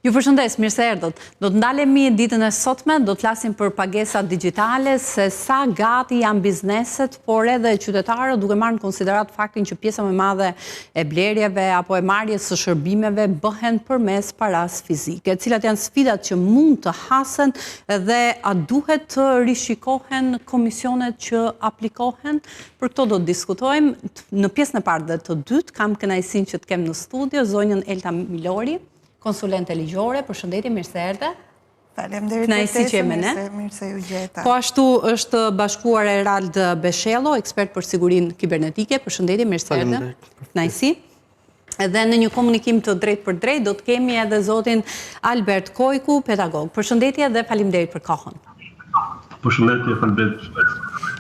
Ju përshëndes, mirë se erdhët. Do të ndalemi ditën e sotme, do të flasim për pagesat digjitale, se sa gati janë bizneset, por edhe qytetarët duke marrë në konsiderat faktin që pjesa më madhe e blerjeve apo e marrjes së shërbimeve bëhen përmes paras fizike, cilat janë sfidat që mund të hasen dhe a duhet të rishikohen komisionet që aplikohen. Për këto do të diskutojmë. Në pjesën e parë dhe të dytë kam kënaqësinë që të kem në studio zonjën Elta Milori, konsulente ligjore. Përshëndetje, mirë se erdhe. Faleminderit mirë se ju gjeta. Po ashtu është bashkuar Erald Beshello, ekspert për sigurinë kibernetike. Përshëndetje, mirë se erdhe. Kënaqësi. Edhe në një komunikim të drejtë për drejtë do të kemi edhe zotin Albert Kojku, pedagog. Përshëndetje dhe faleminderit për kohën. Përshëndetje, faleminderit.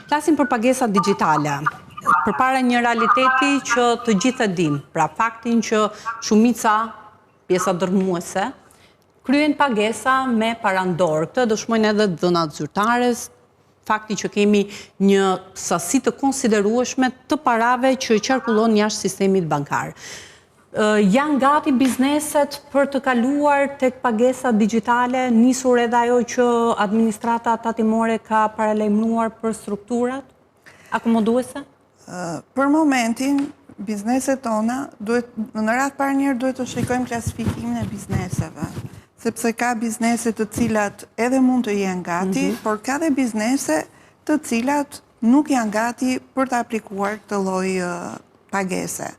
Flasim për pagesat digjitale. Përpara një realiteti që të gjithë e dinë, pra faktin që shumica pjesa dërmuese, kryen pagesa me parandorë. Këtë dëshmojnë edhe dhënat zyrtares, fakti që kemi një sasi të konsiderueshme të parave që qarkullon jashtë sistemit bankar. Janë gati bizneset për të kaluar tek pagesat digjitale, nisur edhe ajo që administrata tatimore ka paralajmëruar për strukturat akomoduese? Për momentin, bizneset tona, në radhë parë njerë duhet të shikojmë klasifikimin e bizneseve, sepse ka bizneset të cilat edhe mund të jenë gati, por ka dhe biznese të cilat nuk janë gati për të aplikuar këtë lloj pagese.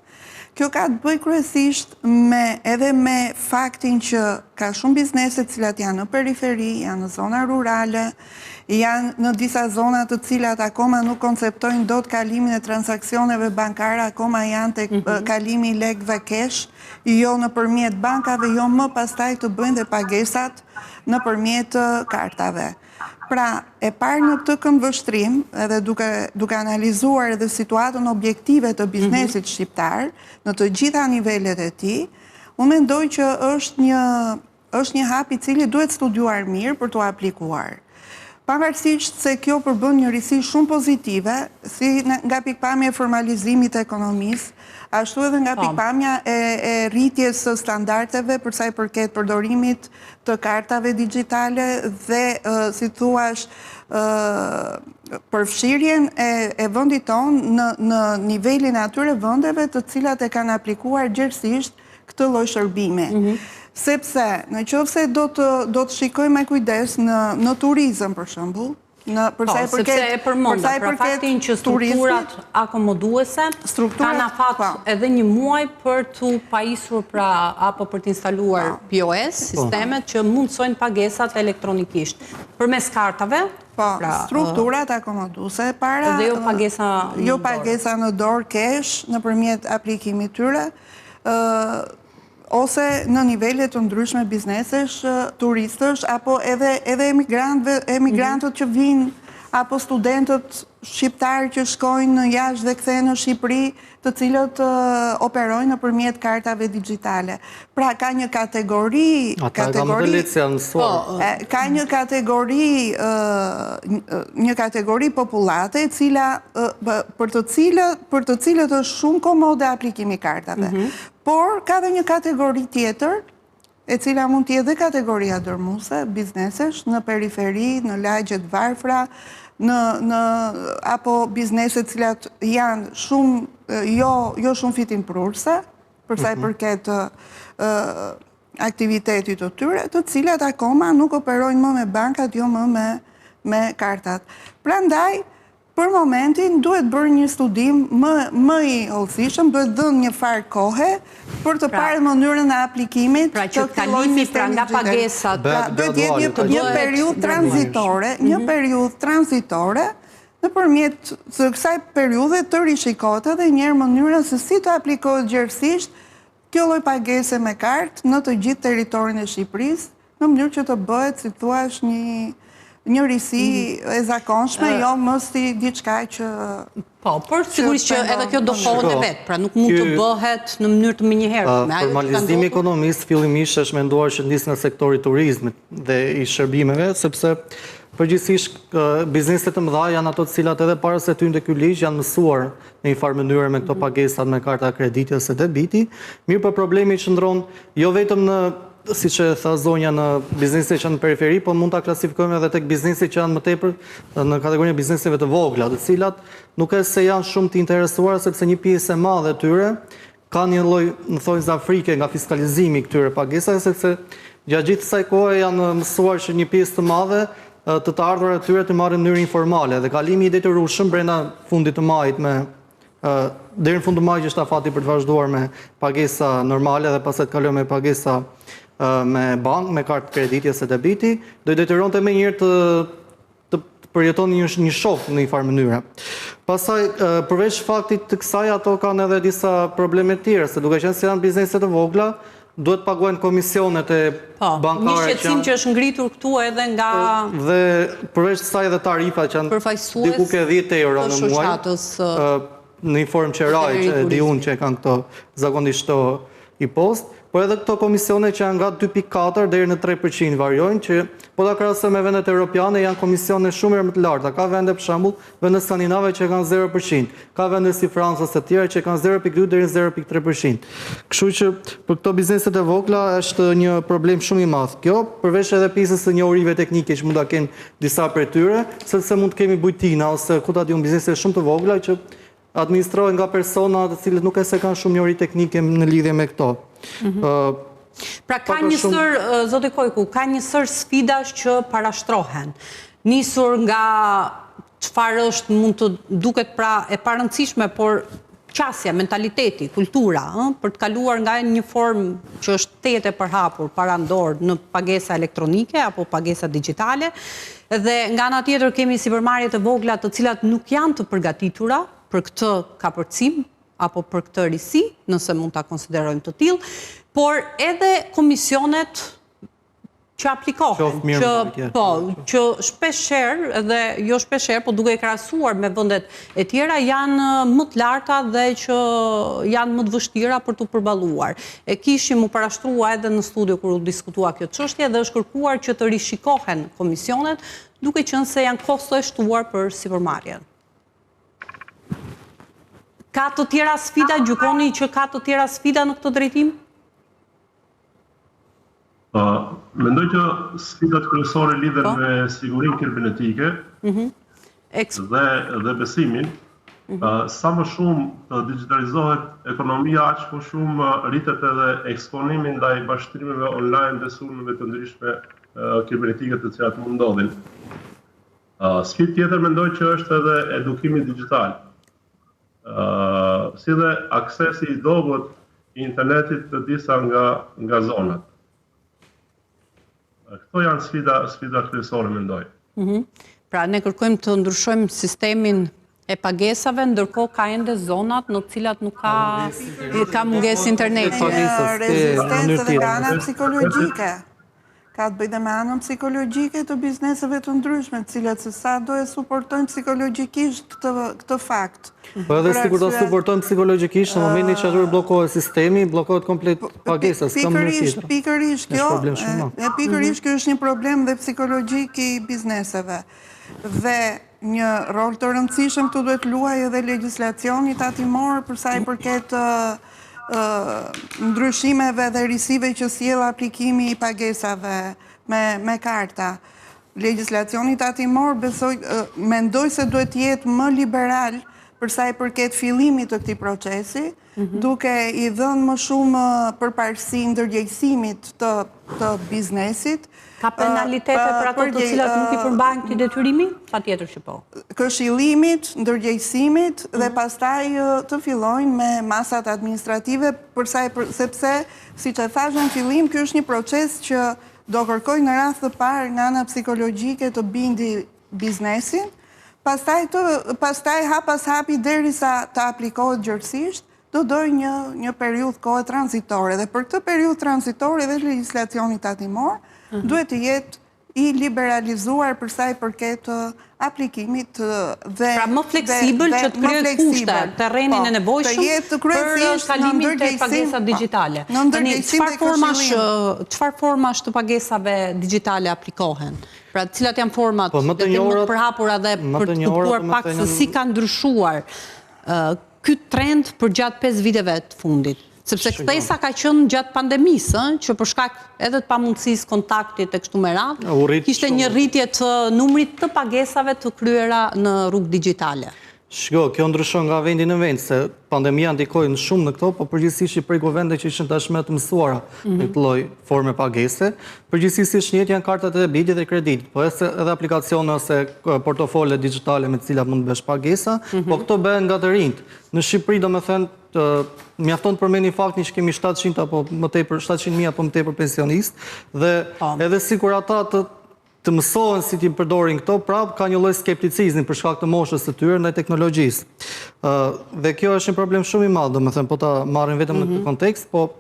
Kjo ka të bëjë kryesisht edhe me faktin që ka shumë biznese të cilat janë në periferi, janë në zona rurale, janë në disa zona të cilat akoma nuk konceptojnë dot kalimin e transaksioneve bankare, akoma janë tek kalimi lekëve kesh, jo nëpërmjet bankave, jo më pastaj të bëjnë dhe pagesat nëpërmjet kartave. Pra, e parë në këtë këndvështrim, edhe duke analizuar edhe situatën objektive të biznesit shqiptar, në të gjitha nivelet e tij, unë mendoj që është një hap i cili duhet studiuar mirë për të aplikuar. Pavarësisht se kjo përbën një risi shumë pozitive, si nga pikpamja e formalizimit të ekonomisë, ashtu edhe nga pikpamja e rritjes së standardeve për sa i përket përdorimit të kartave digjitale dhe, si thuash, përfshirjen e vendit tonë në nivelin e atyre vendeve të cilat e kanë aplikuar gjerësisht këtë lloj shërbimi. Sepse, në qoftë se do të shikojmë me kujdes në turizëm, për shembull, sepse e përmenda, pra faktin që strukturat akomoduese kanë afat edhe një muaj për të pajisur apo për të instaluar POS, sistemet që mundësojnë pagesat elektronikisht. Përmes kartave, strukturat akomoduese para dhe jo pagesa në dorë kesh nëpërmjet aplikimit tyre, ose në nivellet të ndryshme biznesesh, turistësh, apo edhe emigrantët që vinë, apo studentët shqiptarë që shkojnë në jashtë dhe kthehen në Shqipëri, të cilët operojnë nëpërmjet kartave digjitale. Pra ka një kategori popullate për të cilët është shumë komode aplikimi kartave. Por ka dhe një kategori tjetër, e cila mund të jetë dhe kategoria dërmuese, biznesesh në periferi, në lagjet varfra, apo bizneset cilat janë shumë jo shumë fitim prurse, përsa i përket aktivitetit të tyre, të cilat akoma nuk operojnë më me bankat, jo më me kartat. Prandaj, për momentin duhet bërë një studim më i hollësishëm, duhet dhënë një farë kohe për të parë mënyrën e aplikimit të këtij lloji sistemi nga pagesat. Duhet jetë një periudhë tranzitore, nëpërmjet së kësaj periudhe të rishikohet edhe një herë mënyra se si të aplikohet gjerësisht kjo lloj pagese me kartë në të gjithë territorin e Shqipërisë, në mënyrë që të bëhet, si thuash, një risi e zakonshme, jo mos si diçka që... Po, por sigurisht që edhe kjo do kohën e vetë, pra nuk mund të bëhet në mënyrë të menjëhershme. Formalizimi ekonomisë fillimisht është menduar që nis në sektori turizmit dhe i shërbimeve, sepse përgjithsisht bizneset e mëdha janë ato të cilat edhe para se të hyjnë te ky ligj janë mësuar në një farë mënyrë me këto pagesat me karta krediti ose debiti. Mirë, por problemi qëndron jo vetëm në siç e tha zonja, në bizneset që janë në periferi, po mund ta klasifikojmë edhe tek bizneset që janë më tepër në kategorinë e bizneseve të vogla, të cilat nuk është se janë shumë të interesuar, sepse një pjesë e madhe e tyre ka një lloj, në thonjë Afrike nga fiskalizimi këtyre pagesave, sepse gjatë gjithë kësaj kohe janë mësuar që një pjesë të madhe të ardhurat e tyre të marrin në mënyrë informale dhe kalimi i detyrueshëm brenda fundit të majit me deri në fund të majit është afati për të vazhduar me pagesa normale dhe pastaj të kalojmë me pagesa me bankë, me kartë kreditjes së debiti, do i detyronte më njëherë të përjetoni një shok në një farë mënyre. Pastaj përveç faktit të kësaj ato kanë edhe disa probleme të tjera, se duke qenë se janë biznese të vogla, duhet paguajnë komisionet e bankare. Një shqetësim që është ngritur këtu edhe nga dhe përveç kësaj edhe tarifa që janë diku ke 10 euro në muaj. Në një formë që raj, që e di unë që e kanë këto zakonisht këto i post, por edhe këto komisione që janë nga 2.4 deri në 3% variojnë, që po ta krahasojmë me vendet europiane janë komisione shumë më të larta. Ka vende për shembull, vende skandinave që kanë 0%, ka vende si Franca e tjera që kanë 0.2 deri në 0.3%. Kështu që për këto bizneset e vogla është një problem shumë i madh. Kjo përveç edhe pjesës së njohurive teknike që mund ta kenë disa prej tyre, sepse mund të kemi bujtina ose ku ta diun biznese shumë të vogla që administrohen nga persona të cilët nuk e se kanë shumë njohuri teknike në lidhje me këto. Pra ka një sër, zote Kojku, ka një sër sfidash që parashtrohen. Nisur nga çfarë është mund të duket pra e parëndësishme, por qasja, mentaliteti, kultura, për të kaluar nga një formë që është tetë e përhapur parandor në pagesa elektronike apo pagesa digjitale, dhe nga ana tjetër kemi sipërmarrje të vogla të cilat nuk janë të përgatitura për këtë kapërcim apo për këtë risi, nëse mund ta konsiderojmë të tillë, por edhe komisionet që aplikohen, që shpeshherë dhe jo shpeshherë, po duke e krahasuar me vendet e tjera janë më të larta dhe që janë më të vështira për të përballuar. E kishim u parashtrua edhe në studio kur u diskutua kjo çështje dhe është kërkuar që të rishikohen komisionet, duke qenë se janë kosto e shtuar për sipërmarrjen. Ka të tjera sfida, gjykoni që ka të tjera sfida në këtë drejtim? Mendoj që sfidat kryesore lidhen me sigurinë kibernetike dhe besimin. Sa më shumë të digitalizohet ekonomia, aq më shumë rritet edhe eksponimi ndaj bashkëtrimeve online dhe sulmeve të ndryshme kibernetike të cilat mund ndodhin. Sfidë tjetër mendoj që është edhe edukimi digjital. Si dhe aksesi i dobët i internetit të disa nga zonat. Këto janë sfida kryesore, mendoj. Pra, ne kërkojmë të ndryshojmë sistemin e pagesave, ndërkohë ka ende zonat në cilat nuk ka mungesë interneti. Rezistencë dhe ana psikologjike. Ka të bëjë me anën psikologjike të bizneseve të ndryshme, të cilat se sa do e suportojnë psikologjikisht këtë fakt. Po edhe sikur do suportojnë psikologjikisht, në momentin që aty bllokohet sistemi, bllokohet komplet pagesa, s'ka mënyrë tjetër. Pikërisht kjo është një problem dhe psikologjik i bizneseve. Dhe një rol të rëndësishëm këtu duhet luajë edhe legjislacioni tatimor për sa i përket ndryshimeve dhe risive që sjell aplikimi i pagesave me karta. Legjislacioni tatimor mendoj se duhet jetë më liberal për sa i përket fillimit të këtij procesi, duke i dhënë më shumë përparësi ndërgjegjësimit të biznesit. Ka penalitete për ato të cilat nuk i përmbajnë këtij detyrimi? Patjetër që po. Këshillimit, ndërgjegjësimit dhe pastaj të fillojnë me masat administrative, sepse, siç e thash në fillim, ky është një proces që do kërkojë në radhë të parë nga ana psikologjike të bindi biznesin, pastaj hap pas hapi derisa të aplikohet gjërësisht, do dojë një periudhë kohe tranzitore. Dhe për këtë periudhë tranzitore dhe legjislacioni tatimor duhet të jetë i liberalizuar për sa i përket aplikimit dhe pra më fleksibël që të kryejë kushte terrenin e nevojshëm për kalimin te pagesat digjitale. Çfarë formash të pagesave digjitale aplikohen? Pra cilat janë format më të përhapura dhe për të kuptuar pak se si ka ndryshuar ky trend për gjatë 5 viteve të fundit? Sepse kthesa ka qenë gjatë pandemisë, që për shkak edhe të pamundësisë kontaktit e kështu me radhë, kishte një rritje të numrit të pagesave të kryera në rrugë digjitale. Shko, kjo ndryshon nga vendi në vend, se pandemia ndikoi në shumë në këto, po përgjithsisht i preko vende që ishin tashmë të mësuara në këtë lloj forme pagese. Përgjithsisht njëjtë janë kartat e debitit dhe kreditit, po edhe aplikacione ose portofole digjitale me të cilat mund të bësh pagesa, po këto bëhen nga të rinjt. Në Shqipëri, domethënë, mjafton të përmeni faktin që kemi 700 apo më tepër 700.000 apo më tepër pensionistë, dhe edhe sikur ata të mësohen si t'i përdorin këto, prap ka një lloj skepticizmi për shkak të moshës së tyre ndaj teknologjisë. Dhe kjo është një problem shumë i madh, domethënë po ta marrim vetëm në këtë kontekst, po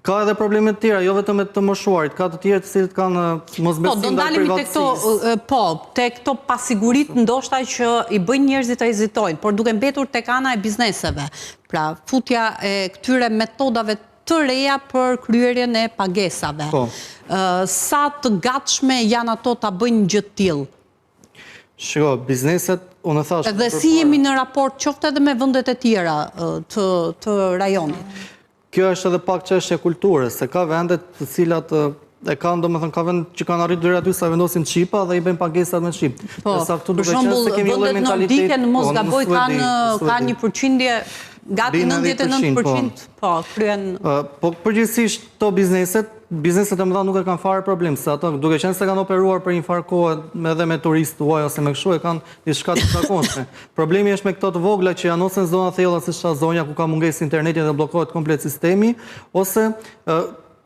ka edhe probleme të tjera, jo vetëm të moshuarit, ka të tjerë të cilët kanë mosbesim ndaj privatësisë. Te këto pasiguritë ndoshta që i bëjnë njerëzit të hezitojnë, por duke mbetur tek ana e bizneseve. Pra, futja e këtyre metodave të reja për kryerjen e pagesave. Sa të gatshme janë ato ta bëjnë gjë të tillë? Shiko, bizneset, unë thash... Dhe si jemi në raport qoftë edhe me vendet e tjera të rajonit? Kjo është edhe pak çështje kulture, se ka vendet të cilat e kanë, domethënë, ka vend që kanë arritur deri aty sa vendosin qipa dhe i bëjnë pagesat me qip. Për shembull, vendet nordike në mos gaboj kanë një përqindje gati 99% kryen. Po përgjithsisht këto bizneset e mëdha nuk e kanë fare problem, se ato duke qenë se kanë operuar për një farë kohë edhe me turistë huaj ose me kështu, e kanë diçka të zakonshme. Problemi është me këto të vogla që janë ose në zona thella si zonja ku ka mungesë interneti dhe bllokohet komplet sistemi, ose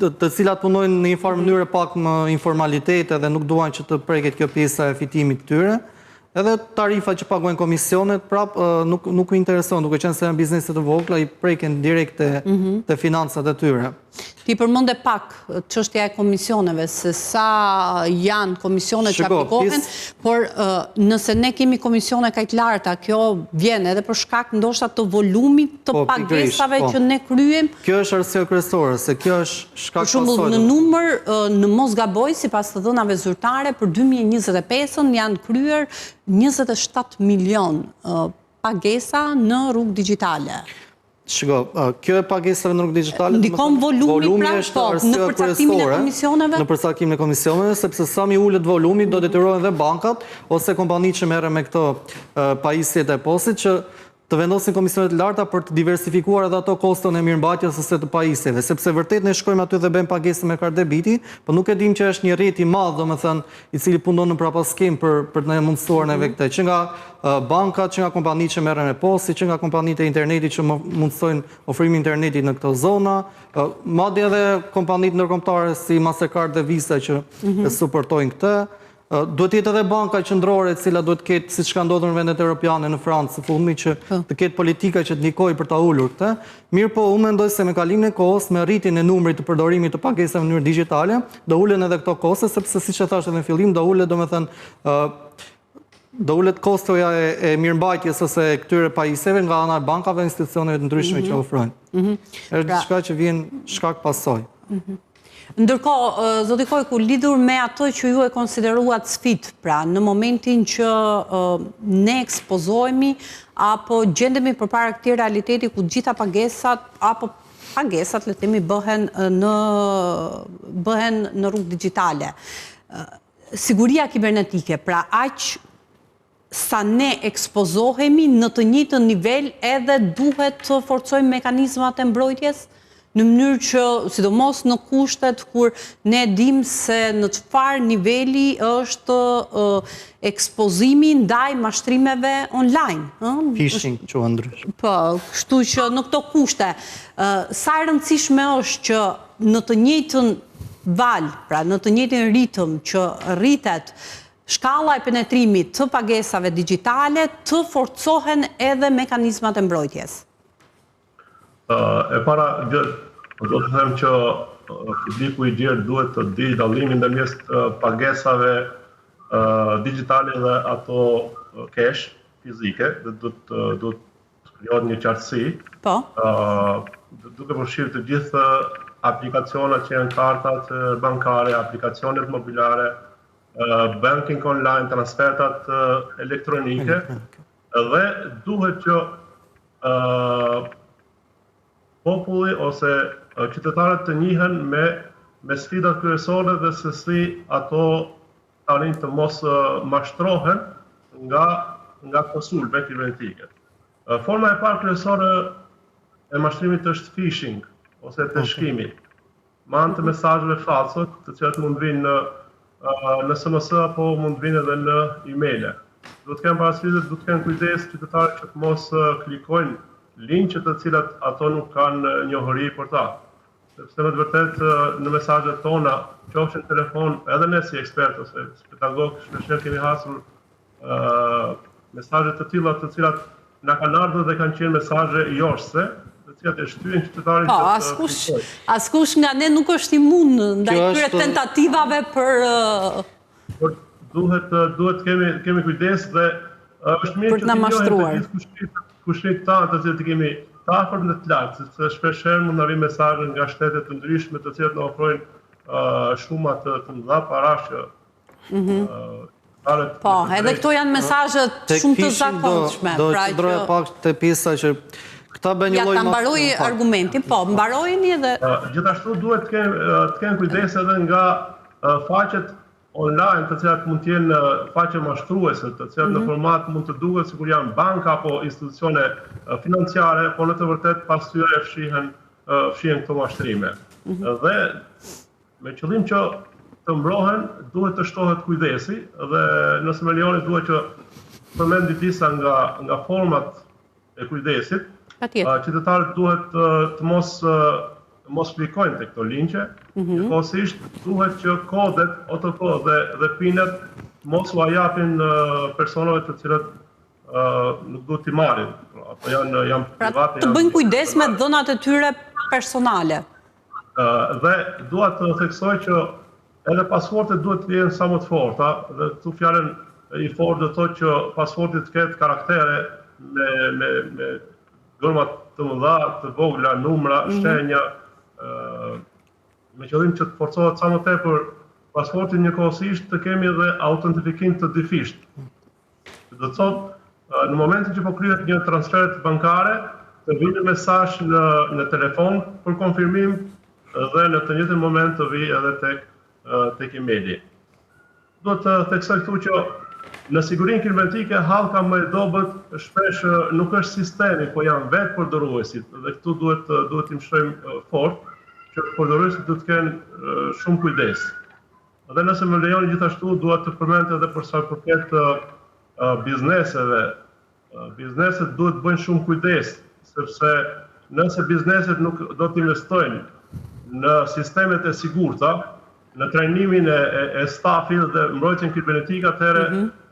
të cilat punojnë në një farë mënyrë pak më informalitete dhe nuk duan që të preket kjo pjesa e fitimit të tyre. Edhe tarifa që paguajnë komisionet, prap nuk u intereson, duke qenë se janë bizneset të vogla, i preken direkt te financat e tyre. Ti përmende pak çështja e komisioneve, se sa janë komisionet që aplikohen, por nëse ne kemi komisione kaq të larta, kjo vjen edhe për shkak ndoshta të volumit të pagesave që ne kryejm. Kjo është arsye kryesore, se kjo është shkak pasojë. Për shembull, në numër, në mos gaboj, sipas të dhënave zyrtare, për 2025 janë kryer 27 milion pagesa në rrugë digjitale. Shiko, kjo e pagesave në rrugë digjitale... Ndikon volumi pra, në përcaktimin e komisioneve? Në përcaktimin e komisioneve, sepse sa mi ullet volumi, do detyrohen dhe bankat, ose kompani që merren me këto pajisjet e postit, që të vendosin komisionet larta për të diversifikuar edhe ato koston e mirëmbajtjes ose të pajisjeve, sepse vërtet ne shkojmë aty dhe bëjmë pagesë me kartë debiti, por nuk e dim që është një rrjet i madh, domethënë, i cili punon në prapaskim për të na mundësuar neve këtë, që nga bankat, që nga kompanitë që merren me postë, që nga kompanitë e internetit që mundsojnë ofrimin e internetit në këto zona, madje edhe kompanitë ndërkombëtare si Mastercard dhe Visa që suportojnë këtë. Duhet jetë edhe banka qendrore e cila duhet ketë, siç ka ndodhur në vendet europiane, në Francë, së fundmi, që të ketë politika që të ndikojë për ta ulur këtë. Mirë po, unë mendoj se me kalimin e kohës, me rritjen e numrit të përdorimit të pagesave në mënyrë digjitale, do ulen edhe këto koste, sepse siç e thash edhe në fillim, do ulet domethënë do ulet kostoja e mirëmbajtjes ose këtyre pajisjeve nga ana e bankave dhe institucioneve të ndryshme që ofrojnë. Është diçka që vjen shkak pasojë. Ndërkohë, zoti Kojku, lidhur me ato që ju e konsideruat sfidë, pra në momentin që ne ekspozohemi apo gjendemi përpara këtij realiteti ku gjitha pagesat apo pagesat, le të themi, bëhen në rrugë digjitale. Siguria kibernetike, pra aq sa ne ekspozohemi në të njëjtën nivel edhe duhet të forcojmë mekanizmat e mbrojtjes? Në mënyrë që, sidomos në kushtet kur ne dim se në çfarë niveli është ekspozimi ndaj mashtrimeve online. Phishing, që ndryshme. Po, kështu që në këto kushte, sa e rëndësishme është që në të njëjtën val, pra në të njëjtin ritëm që rritet shkalla e penetrimit të pagesave digjitale, të forcohen edhe mekanizmat e mbrojtjes. E para, do të them që publiku i gjerë duhet të di dallimin ndërmjet pagesave digjitale dhe ato cash fizike, dhe duhet të krijohet një qartësi. Po. Duke përfshirë të gjithë aplikacionet që janë kartat bankare, aplikacionet mobilare, banking online, transfertat elektronike, dhe duhet që populli ose qytetarët të njihen me sfidat kryesore dhe se si ato tani të mos mashtrohen nga konsulve kibernetike. Forma e parë kryesore e mashtrimit është phishing ose peshkimi, me anë të mesazheve falso, të cilat mund vinë në SMS apo mund vinë edhe në email. Do të kemë parasysh, do të kemë kujdes qytetarët që të mos klikojnë linqe të cilat ato nuk kanë njohuri për ta. Sepse me të vërtet në mesazhet tona, qofshin në telefon, edhe ne si ekspert ose si pedagog, shpesh kemi hasur mesazhe të tilla të cilat na kanë ardhur dhe kanë qenë mesazhe jorse, të cilat e shtyen qytetarin Po, askush nga ne nuk është imun ndaj këtyre tentativave për duhet kemi kujdes dhe është mirë që të njohim kushtet tanë të cilët kemi të afërt në të lartë, sepse shpeshherë mund të arrijmë mesazhe nga shtete të ndryshme të cilat na ofrojnë shuma të mëdha parash Po, edhe këto janë mesazhe shumë të zakonshme. Do të ndroja pak te pjesa që këta bëjnë një lloj ta mbaroj argumentin, po, mbarojeni edhe gjithashtu duhet të kemë kujdes edhe nga faqet online të cilat mund të jenë faqe mashtruese, të cilat në format mund të duket sikur janë banka apo institucione financiare, por në të vërtetë pas tyre fshihen këto mashtrime. Dhe me qëllim që të mbrohen, duhet të shtohet kujdesi dhe nëse me lejoni duhet që përmendi disa nga format e kujdesit. Qytetarët duhet të mos klikojnë të këto linqe, njëkohësisht duhet që kodet, OTP dhe pinet mos u japin personave të cilët nuk duhet t'i marrin, apo janë private. Të bëjnë kujdes me dhënat e tyre personale. Dhe duhet të theksoj që edhe pasportet duhet të jenë sa më të forta, dhe këtu fjalën i fortë do të thotë që pasporti të ketë karaktere me gërmat të mëdha, të vogla, numra, shenja, me qëllim që të forcohet sa më tepër pasportin njëkohësisht të kemi edhe autentifikim të difisht. Do të thotë në momentin që po kryhet një transfer bankare, të vijë mesazh në telefon për konfirmim dhe në të njëjtin moment të vijë edhe tek emaili. Do të theksoj këtu që në sigurinë kibernetike hallka më e dobët shpesh nuk është sistemi, po janë vetë përdoruesit, dhe këtu duhet të mësojmë fort që përdoruesit duhet të kenë shumë kujdes. Dhe nëse më lejoni gjithashtu duhet të përmend edhe për sa përket bizneseve. Bizneset duhet të bëjnë shumë kujdes, sepse nëse bizneset nuk do të investojnë në sistemet e sigurta, në trajnimin e stafit dhe mbrojtjen kibernetike, atëherë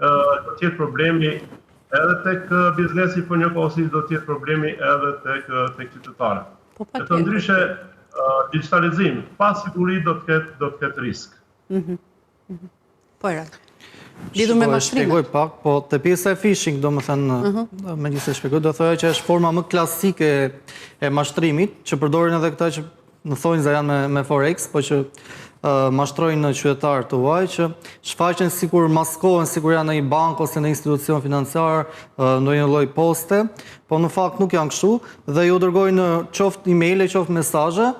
do të jetë problemi edhe tek biznesi, por njëkohësisht do të jetë problemi edhe tek qytetarët. E të ndryshe, digitalizim pa siguri do të ketë risk. Po era. Lidhur me mashtrimet. Shpjegoj pak, po te pjesa e phishing, domethënë, megjithëse shpjegoj, do thoya që është forma më klasike e mashtrimit, që përdorin edhe këta që në thonjë se janë me Forex, po që mashtrojnë në qytetarë të huaj, që shfaqen sikur maskohen, sikur janë në një bankë ose në institucion financiar, ndonjë lloj poste, po në fakt nuk janë kështu, dhe ju dërgojnë qoftë email, qoftë mesazhe,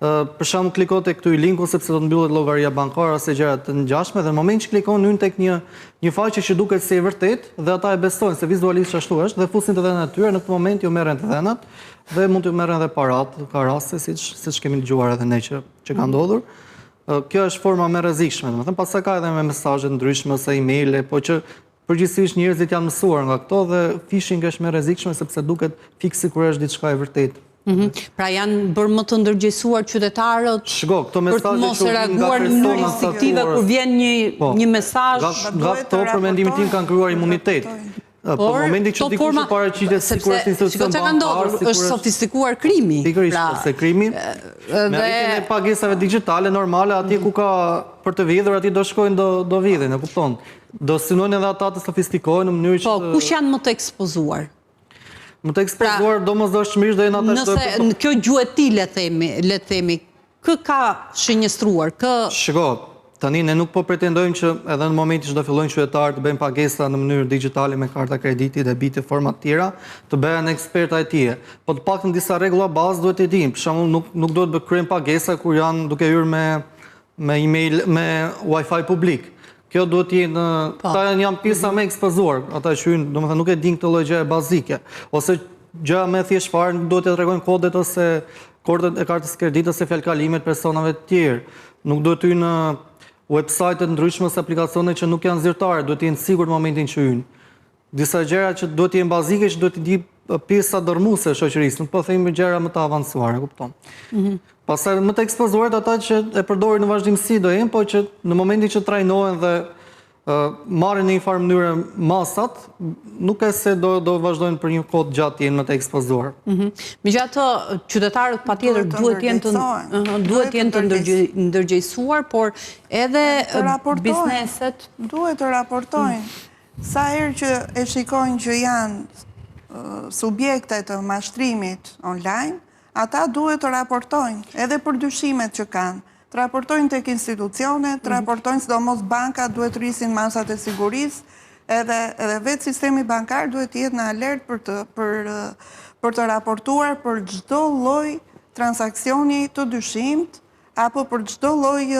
për shembull klikon tek ky linku sepse do të mbyllet llogaria bankare ose gjëra të ngjashme, dhe në moment që klikon hyn tek një faqe që duket se e vërtet, dhe ata e besojnë se vizualisht ashtu është, dhe fusin të dhënat e tyre, në këtë moment ju merren të dhënat dhe mund t'ju merren edhe parat, ka raste siç kemi dëgjuar edhe ne që ka ndodhur. Kjo është forma më e rrezikshme, domethënë pastaj ka edhe me mesazhe ndryshme ose emailë, po që përgjithsisht njerëzit janë mësuar nga këto dhe phishing është më e rrezikshme sepse duket fikse kur është diçka e vërtetë. Pra janë bërë më të ndërgjegjësuar qytetarët për të mos reaguar në mënyrë instinktive kur vjen një mesazh. Nga këto për mendimin tim kanë krijuar imunitet. Po momenti që dikush u paraqitet sikur është institucion bankar, është sofistikuar krimi. Pikërisht, se krimi me arritjen e pagesave digjitale normale, atje ku ka për të vjedhur, atje do shkojnë, do vjedhin, e kupton. Do synojnë edhe ata të sofistikohen në mënyrë që... Po, kush janë më të ekspozuar? Më të ekspozuar domosdoshmërisht do jenë ata që... Nëse kjo gjuhëti, le të themi, kë ka shënjestruar, kë... Shiko, Tani ne nuk po pretendojmë që edhe në momentin që do fillojnë qytetarët të bëjnë pagesa në mënyrë digjitale me karta krediti, debiti, forma të tjera, të bëhen eksperta e tije. Po të paktën disa rregulla bazë duhet të dimë. Për shembull, nuk duhet të kryejnë pagesa kur janë duke hyrë me email, me Wi-Fi publik. Kjo duhet të jenë, ta janë pjesa më ekspozuar, ata që hyn, domethënë nuk e din këtë lloj gjëje bazike, ose gjëja më thjesht fare nuk duhet të tregojnë kodet ose kodet e kartës kreditit ose fjalkalimet personave të tjerë. Nuk duhet të hyjnë në website-e ndryshme ose aplikacione që nuk janë zyrtare, duhet të jenë sigurt në momentin që hyjnë. Disa gjëra që duhet të jenë bazike, që duhet të di pjesa dërmuese e shoqërisë, nuk po themi gjëra më të avancuara, kupton. Pastaj më të ekspozuar ata që e përdorin në vazhdimsi do jenë, po që në momentin që trajnohen dhe marrin në një farë mënyrë masat, nuk e se do vazhdojnë për një kohë gjatë jenë më të ekspozuar. Megjithatë, qytetarët patjetër duhet jenë të ndërgjegjësuar, por edhe bizneset duhet të raportojnë. Sa herë që e shikojnë që janë subjekte të mashtrimit online, ata duhet të raportojnë edhe për dyshimet që kanë. Të raportojnë tek institucionet, të raportojnë sidomos banka duhet të rrisin masat e sigurisë, edhe vetë sistemi bankar duhet të jetë në alert për të raportuar për çdo lloj transaksioni të dyshimt apo për çdo lloj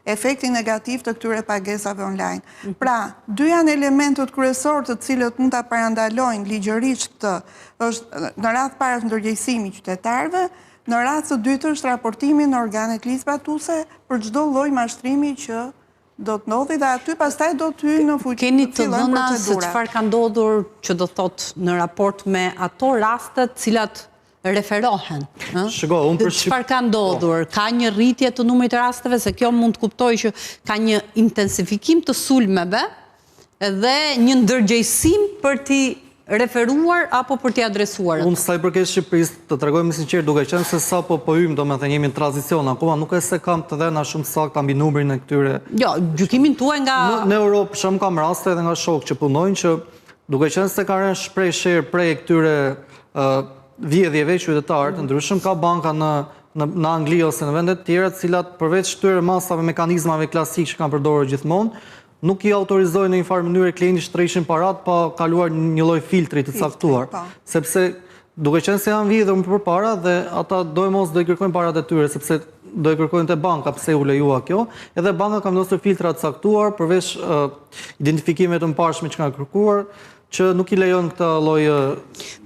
efekti negativ të këtyre pagesave online. Pra, dy janë elementët kryesorë të cilët mund ta parandalojnë ligjërisht këtë, është në radhë parë ndërgjegjësimi i qytetarëve, në radhë të dytë është raportimi në organet ligjzbatuese për çdo lloj mashtrimi që do të ndodhi dhe aty pastaj do të hyjë në fuqi. Keni të dhëna se çfarë ka ndodhur që do thotë në raport me ato raste të cilat referohen. Çfarë ka ndodhur? Ka një rritje të numrit të rasteve, se kjo mund të kuptoj që ka një intensifikim të sulmeve dhe një ndërgjegjësim për t'i referuar apo për t'i adresuar. Unë sa i përket Shqipërisë, të tregojmë sinqert duke qenë se sa po hyjmë, domethënë jemi në tranzicion akoma, nuk e se kam të dhëna shumë sakta mbi numrin e këtyre. Jo, gjykimin tuaj nga në Europë shumë kam raste edhe nga shokë që punojnë që duke qenë se ka rënë shprehje prej këtyre vjedhjeve qytetarë të ndryshëm, ka banka në Angli ose në vende të tjera, të cilat përveç këtyre masave mekanizmave klasik që kanë përdorur gjithmonë, nuk i autorizojnë në një farë mënyrë klientit që të rrishin parat pa kaluar një lloj filtri të caktuar, sepse duke qenë se janë vjedhur më përpara dhe ata do i kërkojnë parat e tyre, sepse do i kërkojnë te banka pse u lejua kjo, edhe banka ka vendosur filtra të caktuar përveç identifikimeve të mparshme që kanë kërkuar, që nuk i lejon këtë lloj.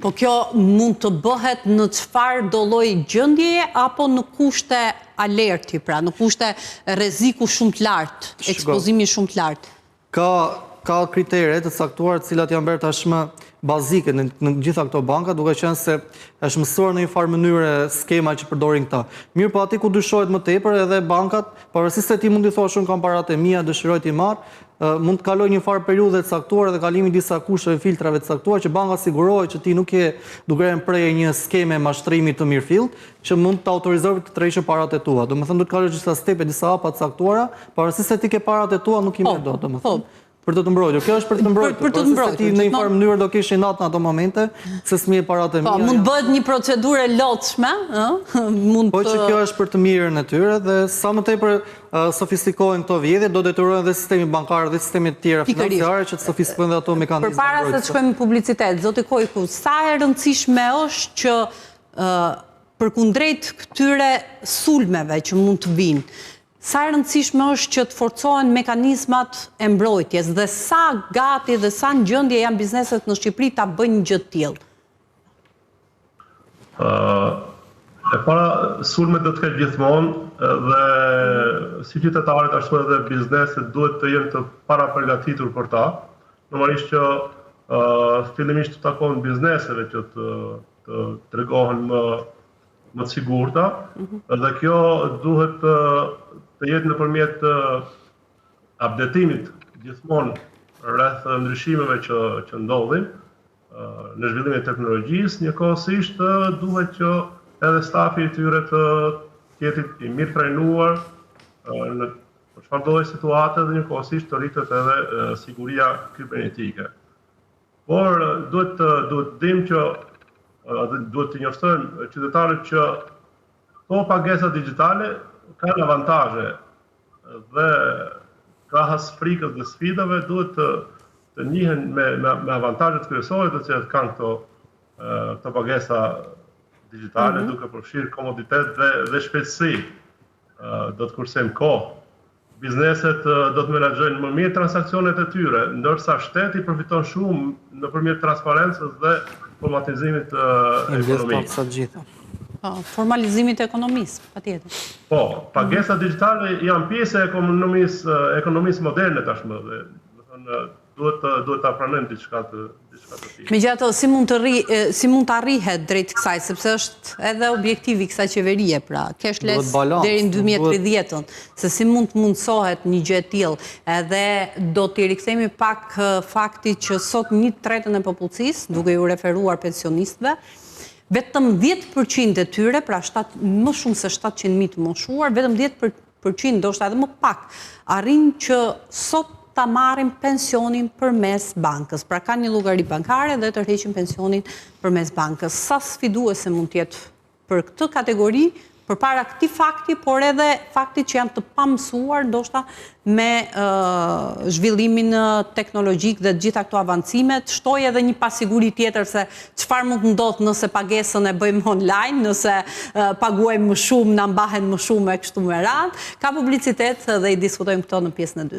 Po kjo mund të bëhet në çfarë do lloj gjendjeje apo në kushte alerti, pra në kushte rreziku shumë të lartë, ekspozimi shumë të lartë. Ka kritere të caktuar të cilat janë bërë tashmë bazike në gjitha këto banka, duke qenë se është mësuar në një farë mënyre skema që përdorin këta. Mirë, po aty ku dyshohet më tepër edhe bankat, pavarësisht se ti mund të thosh unë kam paratë e mia, dëshiroj t'i marr, mund të kaloj një farë periudhe të caktuar dhe kalimi disa kushteve filtrave të caktuar që banka sigurohet që ti nuk je duke prej një skeme mashtrimi të mirëfillt që mund të autorizojë të tërheqë paratë e tua. Domethënë do të kalojë disa stepe, disa hapa të caktuara, pavarësisht se ti ke paratë e tua nuk i merr dot, domethënë. Për të mbrojtur. Kjo është për të mbrojtur. Për të mbrojtur. Ti në një farë mënyrë do kesh natë në ato momente se s'mi e paratë e mia. Po, mund bëhet një procedurë e lotshme, ë? Po që kjo është për të mirën e tyre dhe sa më tepër sofistikohen këto vjedhje, do detyrojnë dhe sistemi bankar dhe sistemet tjera financiare që të sofistikojnë dhe ato mekanizme. Përpara se të shkojmë në publicitet, zoti Kojku, sa e rëndësishme është që përkundrejt këtyre sulmeve që mund të vinë, sa e rëndësishme është që të forcohen mekanizmat e mbrojtjes dhe sa gati dhe sa në gjendje janë bizneset në Shqipëri ta bëjnë një gjë të tillë? E para, sulmet do të ketë gjithmonë dhe si qytetarët ashtu edhe bizneset duhet të jenë të parapërgatitur për ta. Normalisht që fillimisht të takojnë bizneseve që të tregohen më të sigurta dhe kjo duhet të jetë nëpërmjet updatimit gjithmonë rreth ndryshimeve që ndodhin në zhvillimin e teknologjisë, njëkohësisht duhet që edhe stafi i tyre të jetë i mirë trajnuar në çfarë do lloj situate dhe njëkohësisht të rritet edhe siguria kibernetike. Por duhet të dimë që duhet të njoftojmë qytetarët që këto pagesa digjitale kanë avantazhe dhe krahas frikës dhe sfidave duhet të njihen me avantazhet kryesore të cilat kanë këto pagesa digjitale, duke përfshirë komoditet dhe shpejtësi. Do të kursejmë kohë. Bizneset do të menaxhojnë më mirë transaksionet e tyre, ndërsa shteti përfiton shumë nëpërmjet transparencës dhe informatizimit të ekonomisë. Formalizimit të ekonomisë, patjetër. Po, pagesat digjitale janë pjesë e ekonomisë moderne tashmë dhe duhet ta pranojmë diçka të tillë. Megjithatë, si mund të arrihet drejt kësaj, sepse është edhe objektivi i kësaj qeverie, pra cashless deri në 2030-ën, se si mund të mundsohet një gjë e tillë, edhe do t'i rikthehemi pak faktit që sot 1/3 e popullsisë, duke ju referuar pensionistëve, vetëm 10% e tyre, pra më shumë se 700.000 të moshuar, vetëm 10%, ndoshta edhe më pak, arrin që sot ta marrin pensionin përmes bankës. Pra kanë një llogari bankare dhe tërheqin pensionin përmes bankës. Sa sfiduese mund të jetë për këtë kategori, përpara këtij fakti, por edhe faktit që janë të pamësuar, ndoshta me zhvillimin teknologjik dhe gjitha këto avancimet, shtoj edhe një pasiguri tjetër se çfarë mund të ndodhë nëse pagesën e bëjmë online, nëse paguajmë më shumë, na mbahen më shumë e kështu me radhë. Ka publicitet dhe i diskutojmë këto në pjesën e dytë.